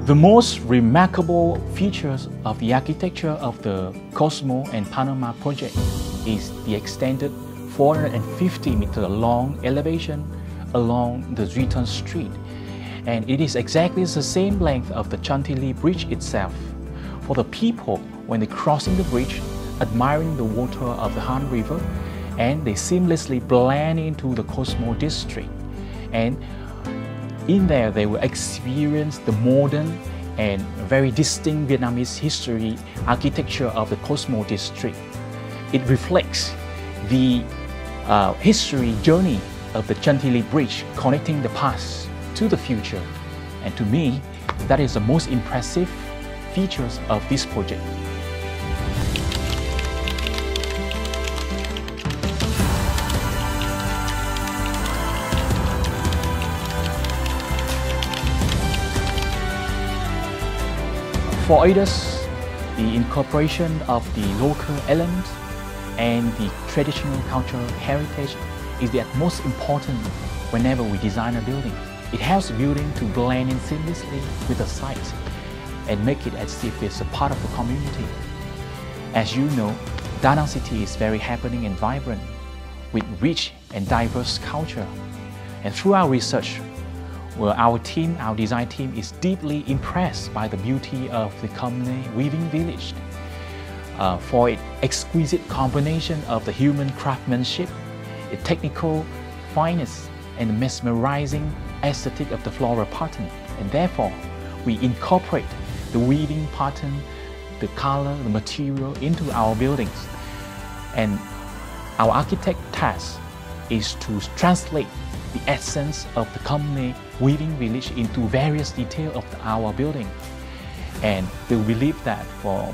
The most remarkable features of the architecture of the Cosmo and Panama project is the extended 450-meter long elevation along the return street, and it is exactly the same length of the Chantilly Bridge itself. For the people, when they crossing the bridge, admiring the water of the Han River, and they seamlessly blend into the Cosmo district, and in there they will experience the modern and very distinct Vietnamese history architecture of the Cosmo district. It reflects the history journey of the Chantilly Bridge connecting the past to the future. And to me, that is the most impressive features of this project. For Aedas, the incorporation of the local elements and the traditional cultural heritage is the utmost important whenever we design a building. It helps the building to blend in seamlessly with the site and make it as if it's a part of the community. As you know, Da Nang city is very happening and vibrant with rich and diverse culture. And through our research, well, our design team is deeply impressed by the beauty of the community weaving village. For its exquisite combination of the human craftsmanship, its technical fineness, and the mesmerizing aesthetic of the floral pattern. And therefore, we incorporate the weaving pattern, the color, the material into our buildings. And our architect task is to translate the essence of the community weaving village into various details of our building. And we believe that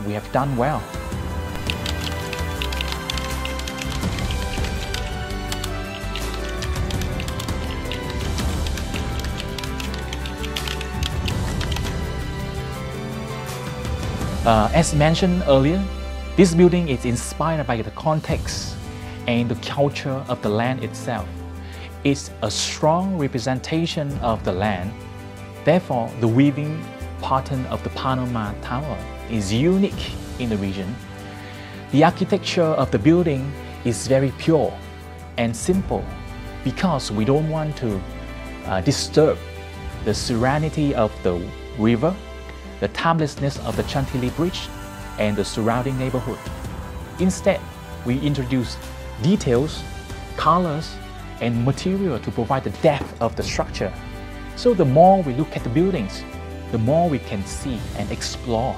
we have done well. As mentioned earlier, this building is inspired by the context and the culture of the land itself. It's a strong representation of the land. Therefore, the weaving pattern of the Panama Tower is unique in the region. The architecture of the building is very pure and simple because we don't want to disturb the serenity of the river, the timelessness of the Chantilly Bridge, and the surrounding neighborhood. Instead, we introduce details, colors, and material to provide the depth of the structure. So the more we look at the buildings, the more we can see and explore.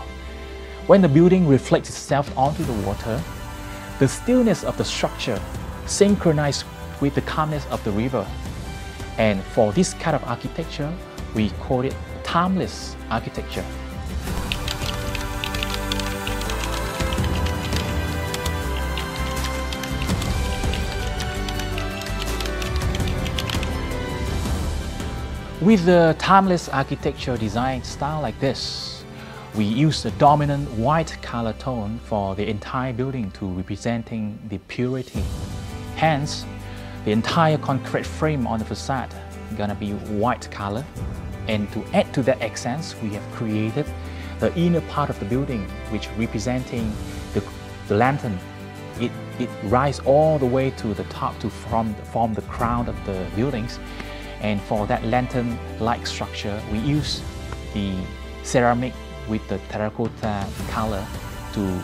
When the building reflects itself onto the water, the stillness of the structure synchronizes with the calmness of the river. And for this kind of architecture, we call it timeless architecture. With the timeless architecture design style like this, we use the dominant white color tone for the entire building to representing the purity. Hence, the entire concrete frame on the facade is gonna be white color. And to add to that accents, we have created the inner part of the building, which representing the lantern. It rises all the way to the top to form the crown of the buildings. And for that lantern-like structure, we use the ceramic with the terracotta color to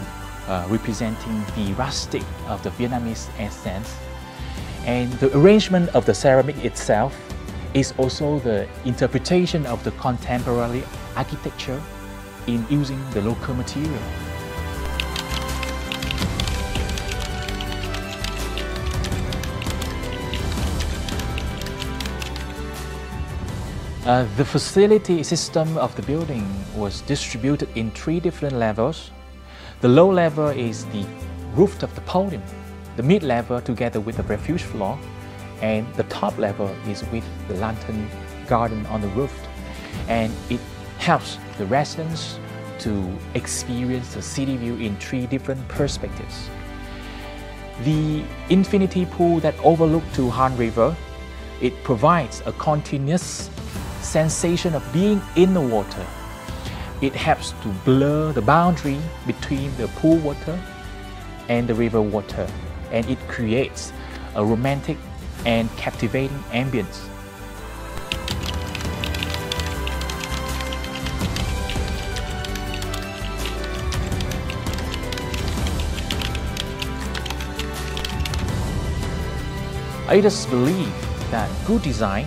representing the rustic of the Vietnamese essence. And the arrangement of the ceramic itself is also the interpretation of the contemporary architecture in using the local material. The facility system of the building was distributed in 3 different levels. The low level is the roof of the podium, the mid level together with the refuge floor, and the top level is with the lantern garden on the roof. And it helps the residents to experience the city view in 3 different perspectives. The infinity pool that overlooks to Han River, it provides a continuous sensation of being in the water, It helps to blur the boundary between the pool water and the river water, and it creates a romantic and captivating ambience. Aedas believe that good design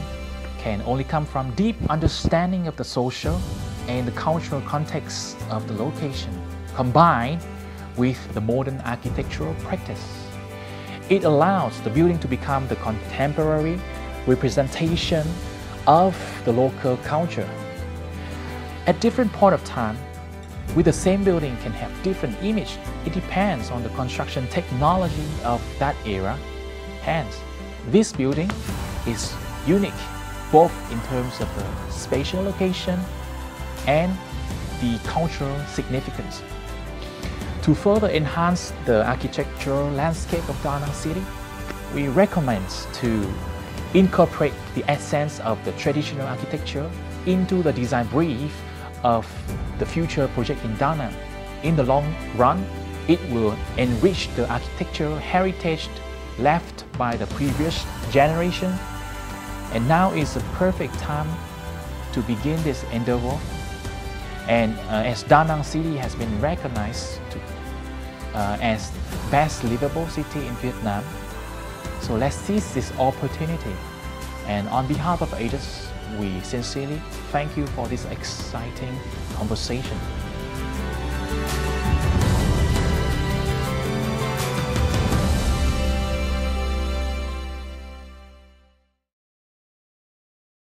can only come from deep understanding of the social and the cultural context of the location, combined with the modern architectural practice. It allows the building to become the contemporary representation of the local culture. At different point of time, with the same building can have different image. It depends on the construction technology of that era. Hence, this building is unique both in terms of the spatial location and the cultural significance. To further enhance the architectural landscape of Da Nang City, we recommend to incorporate the essence of the traditional architecture into the design brief of the future project in Da Nang. In the long run, it will enrich the architectural heritage left by the previous generation, and now is the perfect time to begin this endeavor. And as Da Nang City has been recognized as best livable city in Vietnam, so let's seize this opportunity. And on behalf of Aedas, we sincerely thank you for this exciting conversation.